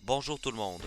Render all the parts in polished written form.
Bonjour tout le monde.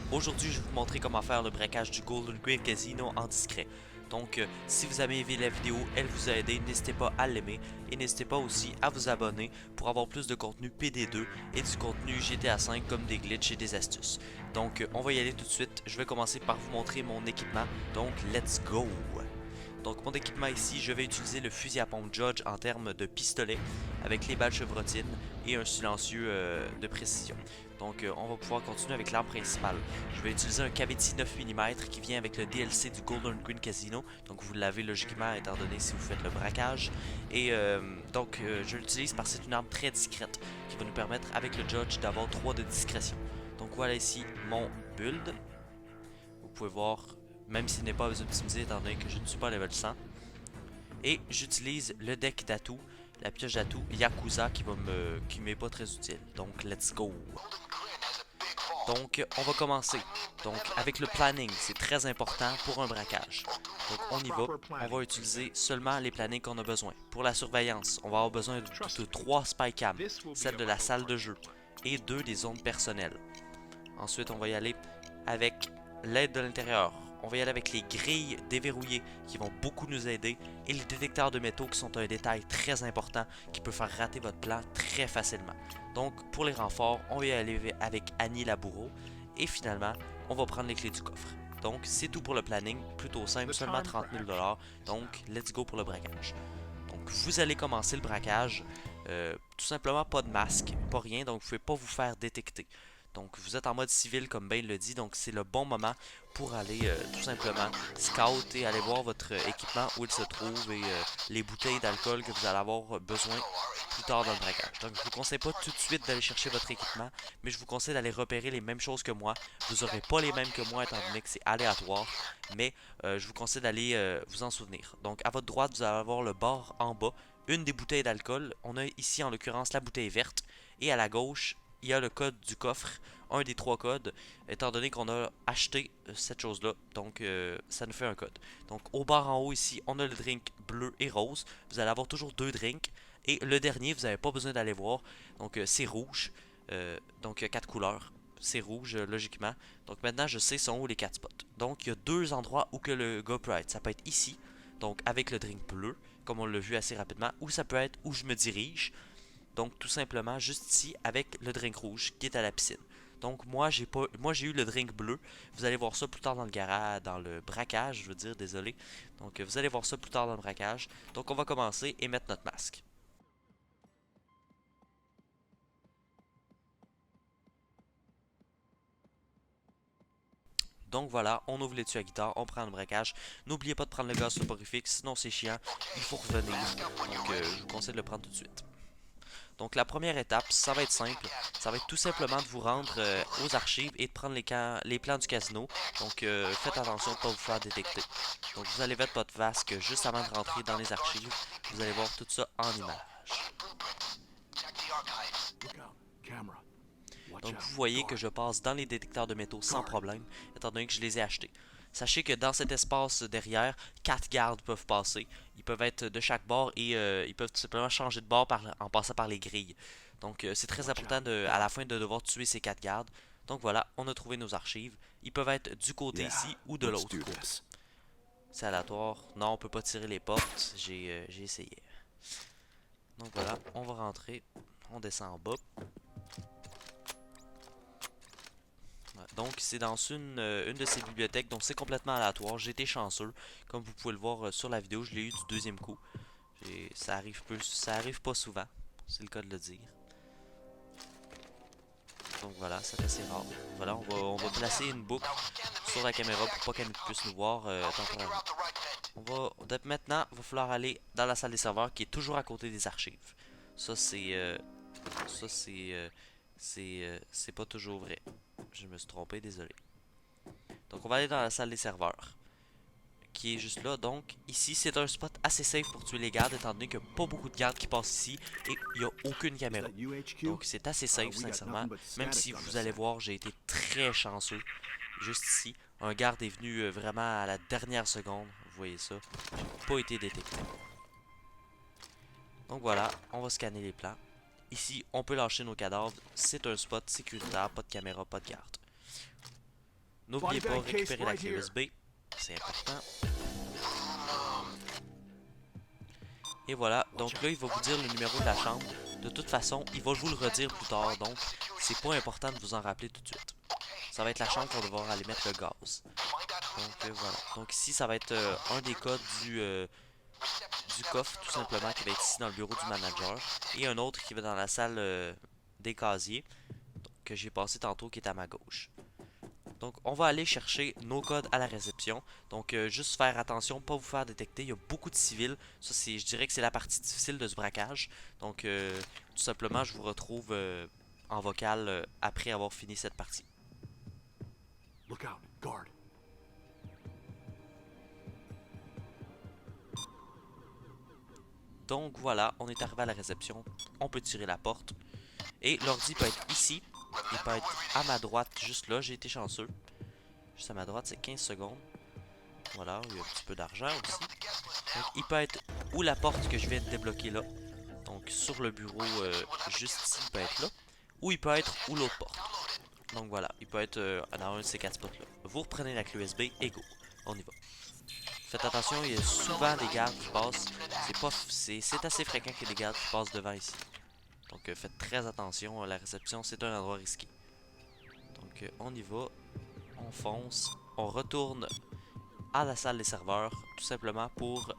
Aujourd'hui, je vais vous montrer comment faire le braquage du Golden Queen Casino en discret. Donc, si vous avez aimé la vidéo, elle vous a aidé, n'hésitez pas à l'aimer et n'hésitez pas aussi à vous abonner pour avoir plus de contenu PD2 et du contenu GTA V comme des glitches et des astuces. Donc, on va y aller tout de suite. Je vais commencer par vous montrer mon équipement. Donc, let's go! Donc mon équipement ici, je vais utiliser le fusil à pompe Judge en termes de pistolet avec les balles chevrotines et un silencieux de précision. Donc on va pouvoir continuer avec l'arme principale. Je vais utiliser un cavity 9 mm qui vient avec le DLC du Golden Queen Casino. Donc vous l'avez logiquement étant donné si vous faites le braquage. Et je l'utilise parce que c'est une arme très discrète qui va nous permettre avec le Judge d'avoir 3 de discrétion. Donc voilà ici mon build. Vous pouvez voir même s'il n'est pas optimisé étant donné que je ne suis pas level 100. Et j'utilise le deck d'atout, la pioche d'atout Yakuza qui m'est pas très utile. Donc let's go. Donc on va commencer. Donc avec le planning, c'est très important pour un braquage. Donc on y va. On va utiliser seulement les plannings qu'on a besoin. Pour la surveillance, on va avoir besoin de 3 spy cam, celle de la salle de jeu et 2 des zones personnelles. Ensuite on va y aller avec l'aide de l'intérieur. On va y aller avec les grilles déverrouillées qui vont beaucoup nous aider et les détecteurs de métaux qui sont un détail très important qui peut faire rater votre plan très facilement. Donc pour les renforts, on va y aller avec Annie Laboureau et finalement, on va prendre les clés du coffre. Donc c'est tout pour le planning, plutôt simple, seulement 30 000 $. Donc let's go pour le braquage. Donc vous allez commencer le braquage, tout simplement pas de masque, pas rien, donc vous ne pouvez pas vous faire détecter. Donc vous êtes en mode civil comme Bane le dit, donc c'est le bon moment pour aller tout simplement scout et aller voir votre équipement où il se trouve et les bouteilles d'alcool que vous allez avoir besoin plus tard dans le braquage. Donc je vous conseille pas tout de suite d'aller chercher votre équipement, mais je vous conseille d'aller repérer les mêmes choses que moi. Vous n'aurez pas les mêmes que moi étant donné que c'est aléatoire, mais je vous conseille d'aller vous en souvenir. Donc à votre droite, vous allez avoir le bar en bas, une des bouteilles d'alcool. On a ici en l'occurrence la bouteille verte et à la gauche, il y a le code du coffre, un des 3 codes, étant donné qu'on a acheté cette chose-là, donc ça nous fait un code. Donc au bar en haut ici, on a le drink bleu et rose, vous allez avoir toujours 2 drinks, et le dernier, vous n'avez pas besoin d'aller voir, donc c'est rouge, donc il y a 4 couleurs, c'est rouge logiquement, donc maintenant je sais sont où les 4 spots. Donc il y a 2 endroits où que le gars peut être, ça peut être ici, donc avec le drink bleu, comme on l'a vu assez rapidement, ou ça peut être où je me dirige, donc tout simplement juste ici avec le drink rouge qui est à la piscine. Donc moi j'ai eu le drink bleu. Vous allez voir ça plus tard dans le garage, dans le braquage, je veux dire, désolé. Donc vous allez voir ça plus tard dans le braquage. Donc on va commencer et mettre notre masque. Donc voilà, on ouvre l'étui à guitare, on prend le braquage. N'oubliez pas de prendre le gaz soporifique, sinon c'est chiant, il faut revenir. Donc je vous conseille de le prendre tout de suite. Donc la première étape, ça va être simple. Ça va être tout simplement de vous rendre aux archives et de prendre les plans du casino. Donc faites attention de ne pas vous faire détecter. Donc vous allez mettre votre vasque juste avant de rentrer dans les archives. Vous allez voir tout ça en image. Donc vous voyez que je passe dans les détecteurs de métaux sans problème, étant donné que je les ai achetés. Sachez que dans cet espace derrière, 4 gardes peuvent passer. Ils peuvent être de chaque bord et ils peuvent tout simplement changer de bord en passant par les grilles. Donc c'est très important à la fin de devoir tuer ces 4 gardes. Donc voilà, on a trouvé nos archives. Ils peuvent être du côté ici ou de l'autre côté. C'est aléatoire. Non, on peut pas tirer les portes. J'ai essayé. Donc voilà, on va rentrer. On descend en bas. Donc c'est dans une de ces bibliothèques, donc c'est complètement aléatoire. J'ai été chanceux, comme vous pouvez le voir sur la vidéo, je l'ai eu du deuxième coup. Ça arrive pas souvent, c'est le cas de le dire. Donc voilà, c'est assez rare. Voilà, on va placer une boucle sur la caméra pour pas qu'elle puisse nous voir temporairement. Maintenant, il va falloir aller dans la salle des serveurs qui est toujours à côté des archives. Ça ça c'est pas toujours vrai. Je me suis trompé, désolé. Donc on va aller dans la salle des serveurs, qui est juste là. Donc ici c'est un spot assez safe pour tuer les gardes, étant donné qu'il n'y a pas beaucoup de gardes qui passent ici et il n'y a aucune caméra. Donc c'est assez safe sincèrement, même si vous allez voir j'ai été très chanceux. Juste ici, un garde est venu vraiment à la dernière seconde, vous voyez ça, j'ai pas été détecté. Donc voilà, on va scanner les plans. Ici, on peut lâcher nos cadavres. C'est un spot sécuritaire, pas de caméra, pas de garde. N'oubliez pas, récupérer la clé USB. C'est important. Et voilà, donc là, il va vous dire le numéro de la chambre. De toute façon, il va vous le redire plus tard, donc c'est pas important de vous en rappeler tout de suite. Ça va être la chambre qu'on va devoir aller mettre le gaz. Donc voilà. Donc ici, ça va être un des codes du coffre, tout simplement, qui va être ici dans le bureau du manager. Et un autre qui va dans la salle des casiers, que j'ai passé tantôt, qui est à ma gauche. Donc, on va aller chercher nos codes à la réception. Donc, juste faire attention, pas vous faire détecter. Il y a beaucoup de civils. Ça, je dirais que c'est la partie difficile de ce braquage. Donc, tout simplement, je vous retrouve en vocal après avoir fini cette partie. Look out, guard. Donc, voilà, on est arrivé à la réception. On peut tirer la porte. Et l'ordi peut être ici. Il peut être à ma droite, juste là. J'ai été chanceux. Juste à ma droite, c'est 15 secondes. Voilà, il y a un petit peu d'argent aussi. Donc, il peut être ou la porte que je viens de débloquer là. Donc, sur le bureau, juste ici, il peut être là. Ou il peut être ou l'autre porte. Donc, voilà, il peut être dans un de ces 4 spots là. Vous reprenez la clé USB et go. On y va. Faites attention, il y a souvent des gardes qui passent. C'est assez fréquent qu'il y ait des gardes qui passent devant ici. Donc, faites très attention. La réception, c'est un endroit risqué. Donc, on y va. On fonce. On retourne à la salle des serveurs, tout simplement pour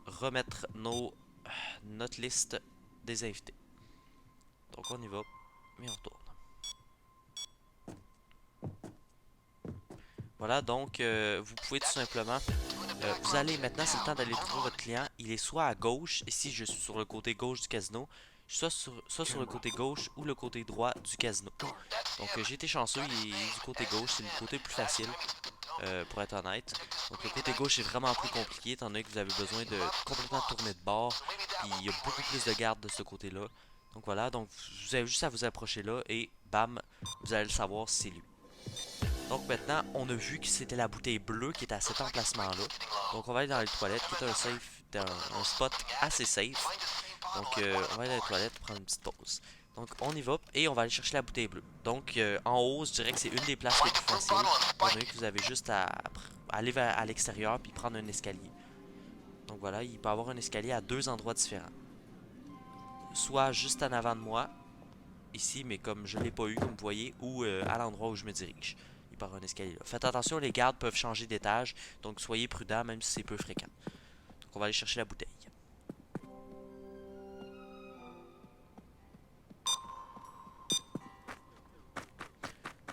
remettre notre liste des invités. Donc on y va, et on retourne. Voilà, donc vous pouvez tout simplement, vous allez maintenant, c'est le temps d'aller trouver votre client. Il est soit à gauche, ici je suis sur le côté gauche du casino, soit sur le côté gauche ou le côté droit du casino. Donc j'ai été chanceux, il est du côté gauche, c'est le côté plus facile. Pour être honnête. Donc le côté gauche est vraiment plus compliqué étant donné que vous avez besoin de complètement tourner de bord. Puis il y a beaucoup plus de gardes de ce côté-là. Donc voilà, donc vous avez juste à vous approcher là et bam, vous allez le savoir si c'est lui. Donc maintenant, on a vu que c'était la bouteille bleue qui était à cet emplacement-là. Donc on va aller dans les toilettes, qui est un safe, un spot assez safe. Donc on va aller dans les toilettes, prendre une petite pause. Donc on y va et on va aller chercher la bouteille bleue. Donc en haut, je dirais que c'est une des places les plus faciles. Étant donné que vous avez juste à aller à l'extérieur puis prendre un escalier. Donc voilà, il peut y avoir un escalier à 2 endroits différents. Soit juste en avant de moi, ici, mais comme je ne l'ai pas eu, comme vous voyez, ou à l'endroit où je me dirige. Il part un escalier là. Faites attention, les gardes peuvent changer d'étage, donc soyez prudents même si c'est peu fréquent. Donc on va aller chercher la bouteille.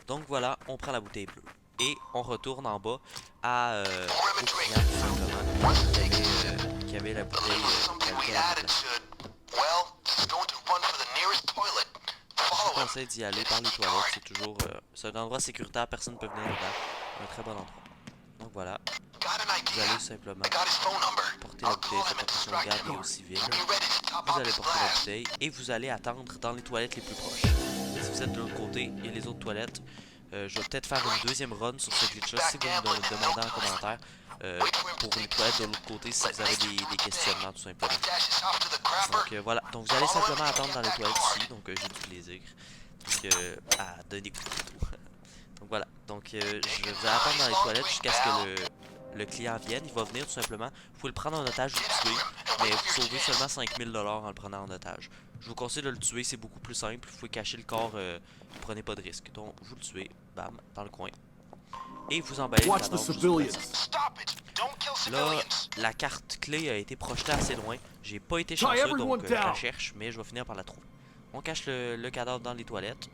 Donc voilà, on prend la bouteille bleue. Et on retourne en bas au client tout simplement qui avait la bouteille Je vous conseille d'y aller par les toilettes, c'est toujours c'est un endroit sécuritaire, personne ne peut venir dedans. Un très bon endroit. Donc voilà, vous allez simplement porter la bouteille, faites attention aux gardes et aux civils. Vous allez porter la bouteille et vous allez attendre dans les toilettes les plus proches. Si vous êtes de l'autre côté, il y a les autres toilettes. Je vais peut-être faire une deuxième run sur ce glitch-là si vous me le demandez en commentaire. Pour les toilettes de l'autre côté si vous avez des questionnements tout simplement. Donc voilà, donc vous allez simplement attendre dans les toilettes ici, donc j'ai du plaisir à donner coup de couteau. Donc voilà, donc je vais vous attendre dans les toilettes jusqu'à ce que le client vienne, il va venir tout simplement. Vous pouvez le prendre en otage ou le tuer, mais vous sauvez seulement 5000$ en le prenant en otage. Je vous conseille de le tuer, c'est beaucoup plus simple, vous pouvez cacher le corps, vous prenez pas de risque. Donc vous le tuez, bam, dans le coin. Et vous emballez le cadavre juste là, la carte clé a été projetée assez loin. J'ai pas été chanceux, donc je la cherche, mais je vais finir par la trouver. On cache le cadavre dans les toilettes.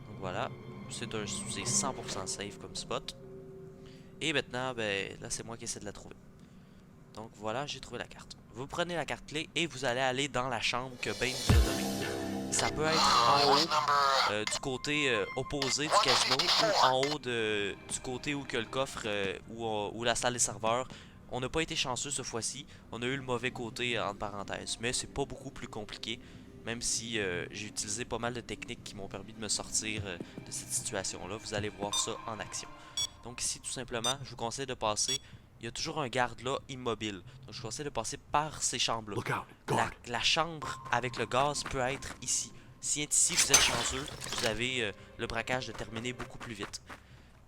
Donc voilà, c'est 100% safe comme spot. Et maintenant, ben là c'est moi qui essaie de la trouver. Donc voilà, j'ai trouvé la carte. Vous prenez la carte clé et vous allez aller dans la chambre que Bane vous a nommée. Ça peut être en haut du côté opposé du casino ou en haut du côté où que le coffre ou la salle des serveurs. On n'a pas été chanceux ce fois-ci. On a eu le mauvais côté entre parenthèses. Mais c'est pas beaucoup plus compliqué. Même si j'ai utilisé pas mal de techniques qui m'ont permis de me sortir de cette situation-là. Vous allez voir ça en action. Donc ici tout simplement, je vous conseille de passer. Il il y a toujours un garde là immobile. Donc je vous conseille de passer par ces chambres-là. Look out. Guard. La chambre avec le gaz peut être ici. Si ici vous êtes chanceux, vous avez le braquage de terminer beaucoup plus vite.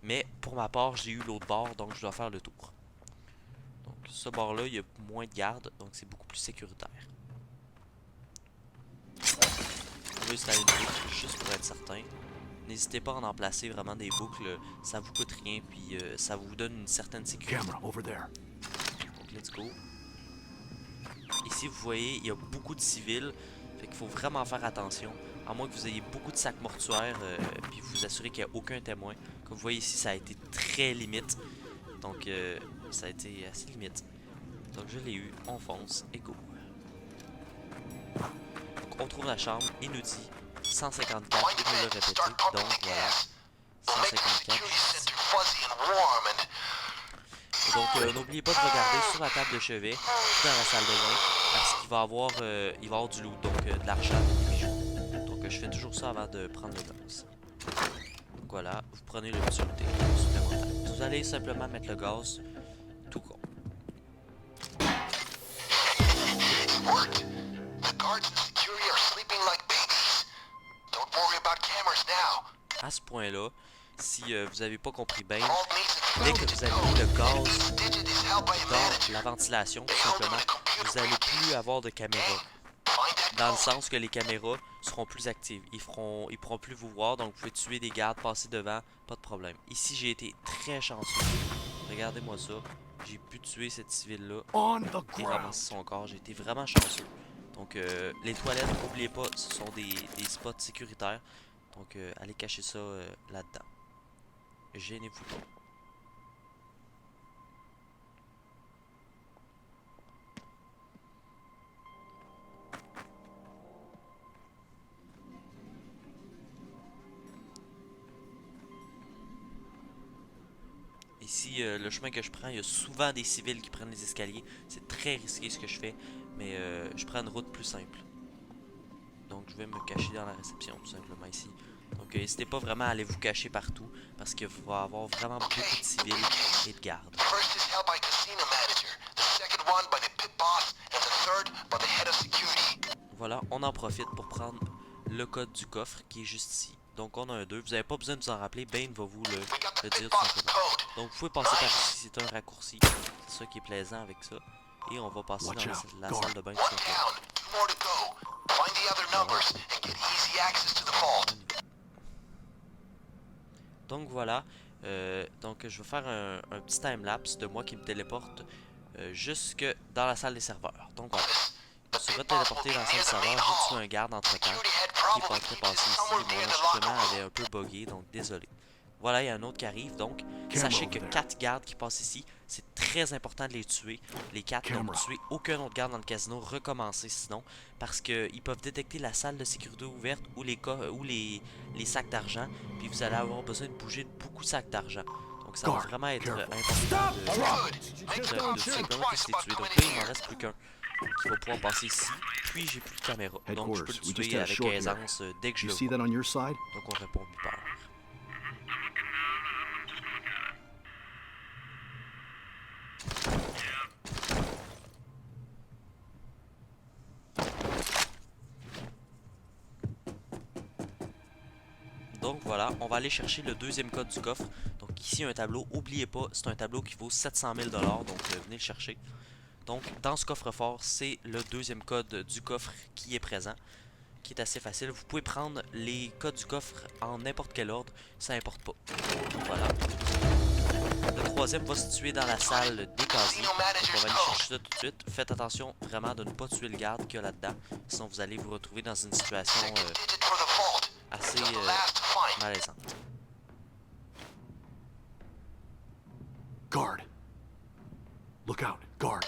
Mais pour ma part, j'ai eu l'autre bord, donc je dois faire le tour. Donc ce bord-là, il y a moins de gardes, donc c'est beaucoup plus sécuritaire. On va installer une boucle juste pour être certain. N'hésitez pas à en placer vraiment des boucles, ça vous coûte rien, puis ça vous donne une certaine sécurité. Camera over there. Donc let's go. Ici vous voyez, il y a beaucoup de civils, fait qu'il faut vraiment faire attention. À moins que vous ayez beaucoup de sacs mortuaires, puis vous assurez qu'il n'y a aucun témoin. Comme vous voyez ici, ça a été très limite. Donc ça a été assez limite. Donc je l'ai eu, on fonce et go. Donc on trouve la chambre, il nous dit 154, il nous l'a répété. Donc voilà, 154. Et donc n'oubliez pas de regarder sur la table de chevet, dans la salle de bain, parce qu'il va y avoir du loot, donc de l'argent, des bijoux. Donc je fais toujours ça avant de prendre le gaz. Donc voilà, vous prenez le petit looté supplémentaire. Vous allez simplement mettre le gaz tout con. À ce point-là, si vous n'avez pas compris bien, dès que vous avez mis le gaz dans la ventilation, tout simplement, vous n'allez plus avoir de caméra. Dans le sens que les caméras seront plus actives. Ils pourront plus vous voir, donc vous pouvez tuer des gardes, passer devant, pas de problème. Ici, j'ai été très chanceux. Regardez-moi ça. J'ai pu tuer cette civile-là et ramasser son corps. J'ai été vraiment chanceux. Donc, les toilettes, n'oubliez pas, ce sont des spots sécuritaires. Donc, allez cacher ça là-dedans. Gênez-vous pas. Ici, le chemin que je prends, il y a souvent des civils qui prennent les escaliers. C'est très risqué ce que je fais, mais je prends une route plus simple. Donc je vais me cacher dans la réception tout simplement ici. Donc n'hésitez pas vraiment à aller vous cacher partout, parce qu'il va y avoir vraiment beaucoup de civils et de gardes. Voilà, on en profite pour prendre le code du coffre qui est juste ici. Donc on a un 2, vous n'avez pas besoin de vous en rappeler, Bane va vous le dire tout simplement. Donc vous pouvez passer par ici, c'est un raccourci, c'est ça qui est plaisant avec ça. Et on va passer dans la salle de bain tout simplement. Donc voilà, donc je vais faire un petit timelapse de moi qui me téléporte jusque dans la salle des serveurs. Donc voilà, je suis téléporté dans la salle des serveurs, j'ai tué un garde entre temps qui est passé ici. Mon enregistrement avait un peu bugué, donc désolé. Voilà, il y a un autre qui arrive, donc sachez que 4 gardes qui passent ici, c'est très important de les tuer. Les 4, donc tuer aucun autre garde dans le casino, recommencer sinon, parce qu'ils peuvent détecter la salle de sécurité ouverte ou les sacs d'argent, puis vous allez avoir besoin de bouger beaucoup de sacs d'argent. Donc ça va vraiment être important de simplement tous les tuer. Donc là, il m'en reste plus qu'un qui va pouvoir passer ici, puis j'ai plus de caméra, donc je peux le tuer avec aisance dès que je le vois. Donc on répond plus peur. Donc voilà, on va aller chercher le deuxième code du coffre. Donc ici un tableau, oubliez pas, c'est un tableau qui vaut 700 000 $, donc venez le chercher. Donc dans ce coffre-fort, c'est le deuxième code du coffre qui est présent, qui est assez facile. Vous pouvez prendre les codes du coffre en n'importe quel ordre, ça n'importe pas. Donc voilà. Le troisième va se tuer dans la salle des casiers. Donc on va aller chercher ça tout de suite. Faites attention vraiment de ne pas tuer le garde qu'il y a là-dedans, sinon vous allez vous retrouver dans une situation assez malaisante. Guard. Look out, guard.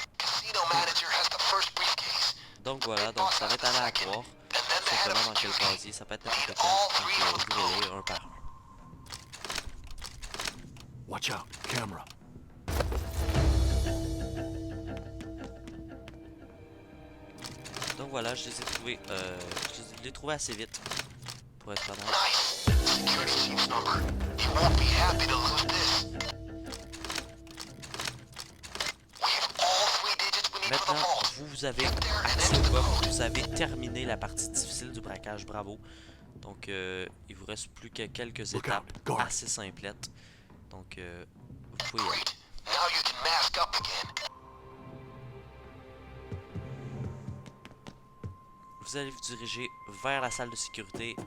Donc voilà, donc ça va être aléatoire. Tout simplement dans quel casier, ça peut être n'importe quoi. Donc ouvrez-les un par un. Watch out, camera. Donc voilà, je les ai trouvés, je les ai trouvés assez vite, pour être honnête. vous avez accès au coffre, vous avez terminé la partie difficile du braquage, bravo. Donc il vous reste plus que quelques étapes assez simplettes. Donc vous pouvez y aller. Vous allez vous diriger vers la salle de sécurité,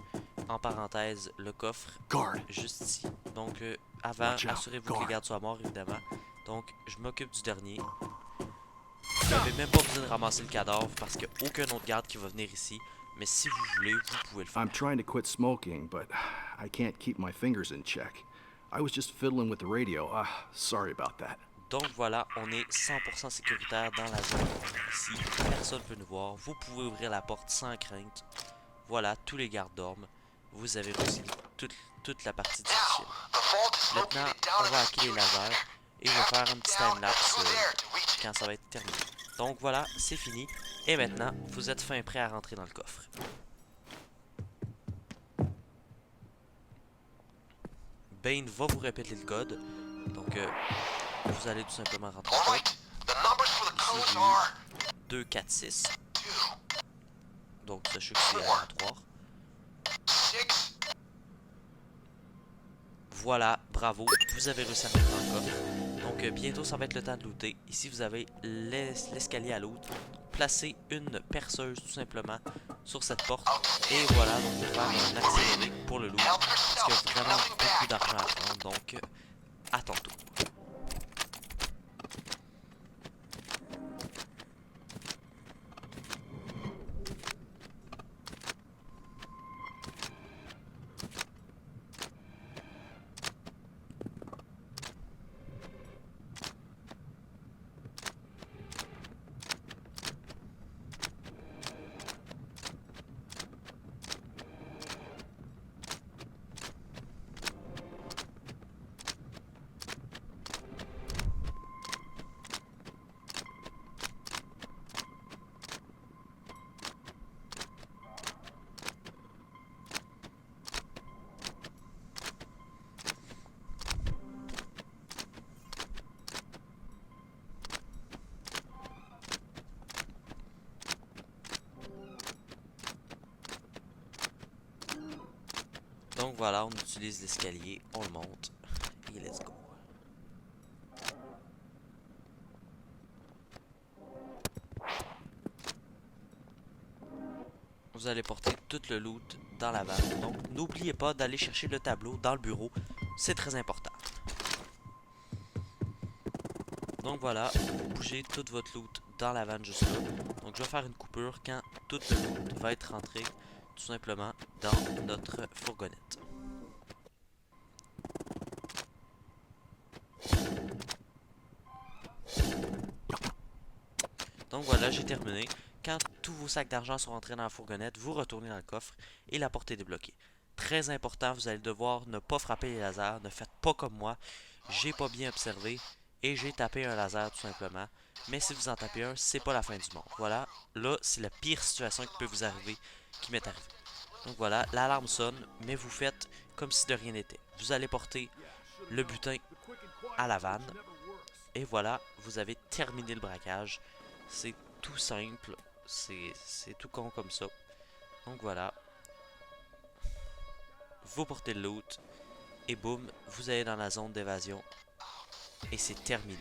en parenthèse le coffre, juste ici. Donc avant, assurez-vous que les gardes soient morts évidemment. Donc je m'occupe du dernier. Vous n'avez même pas besoin de ramasser le cadavre parce qu'il n'y a aucun autre garde qui va venir ici. Mais si vous voulez, vous pouvez le faire. I'm trying to quit smoking, but I can't keep my fingers in check. I was just fiddling with the radio. Sorry about that. Donc voilà, on est 100% sécuritaire dans la zone ici. Personne ne peut nous voir. Vous pouvez ouvrir la porte sans crainte. Voilà, tous les gardes dorment. Vous avez réussi toute la partie difficile. Maintenant, on va hacker les lasers et je vais faire un petit time-lapse quand ça va être terminé. Donc voilà, c'est fini. Et maintenant, vous êtes fin prêt à rentrer dans le coffre. Bane va vous répéter le code. Donc, vous allez tout simplement rentrer le code. Ici, j'ai eu 246. Donc, sachez que c'est aléatoire. Voilà, bravo, vous avez réussi à mettre dans le coffre. Donc, bientôt, ça va être le temps de looter. Ici, vous avez l'escalier à loot. Placez une perceuse tout simplement sur cette porte. Et voilà, donc on va faire un accéléré pour le loot. Parce qu'il y a vraiment beaucoup d'argent à prendre. Donc, à tantôt. Donc voilà, on utilise l'escalier, on le monte et let's go. Vous allez porter tout le loot dans la vanne. Donc n'oubliez pas d'aller chercher le tableau dans le bureau, c'est très important. Donc voilà, bougez toute votre loot dans la vanne juste là. Donc je vais faire une coupure quand tout le loot va être rentré tout simplement dans notre fourgonnette. Donc voilà, j'ai terminé. Quand tous vos sacs d'argent sont rentrés dans la fourgonnette, vous retournez dans le coffre et la porte est débloquée. Très important, vous allez devoir ne pas frapper les lasers. Ne faites pas comme moi. J'ai pas bien observé et j'ai tapé un laser tout simplement. Mais si vous en tapez un, c'est pas la fin du monde. Voilà, là, c'est la pire situation qui peut vous arriver, qui m'est arrivée. Donc voilà, l'alarme sonne, mais vous faites comme si de rien n'était. Vous allez porter le butin à la vanne. Et voilà, vous avez terminé le braquage. C'est tout simple, c'est tout con comme ça. Donc voilà. Vous portez le loot. Et boum, vous allez dans la zone d'évasion. Et c'est terminé.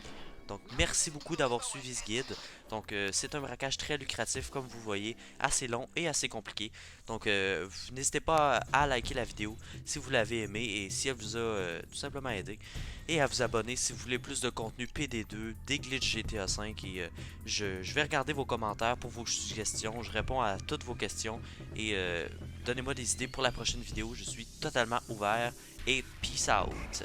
Donc merci beaucoup d'avoir suivi ce guide. Donc c'est un braquage très lucratif comme vous voyez, assez long et assez compliqué. Donc n'hésitez pas à liker la vidéo si vous l'avez aimé et si elle vous a tout simplement aidé. Et à vous abonner si vous voulez plus de contenu PD2, des glitches GTA 5 et je vais regarder vos commentaires pour vos suggestions. Je réponds à toutes vos questions et donnez-moi des idées pour la prochaine vidéo. Je suis totalement ouvert et peace out.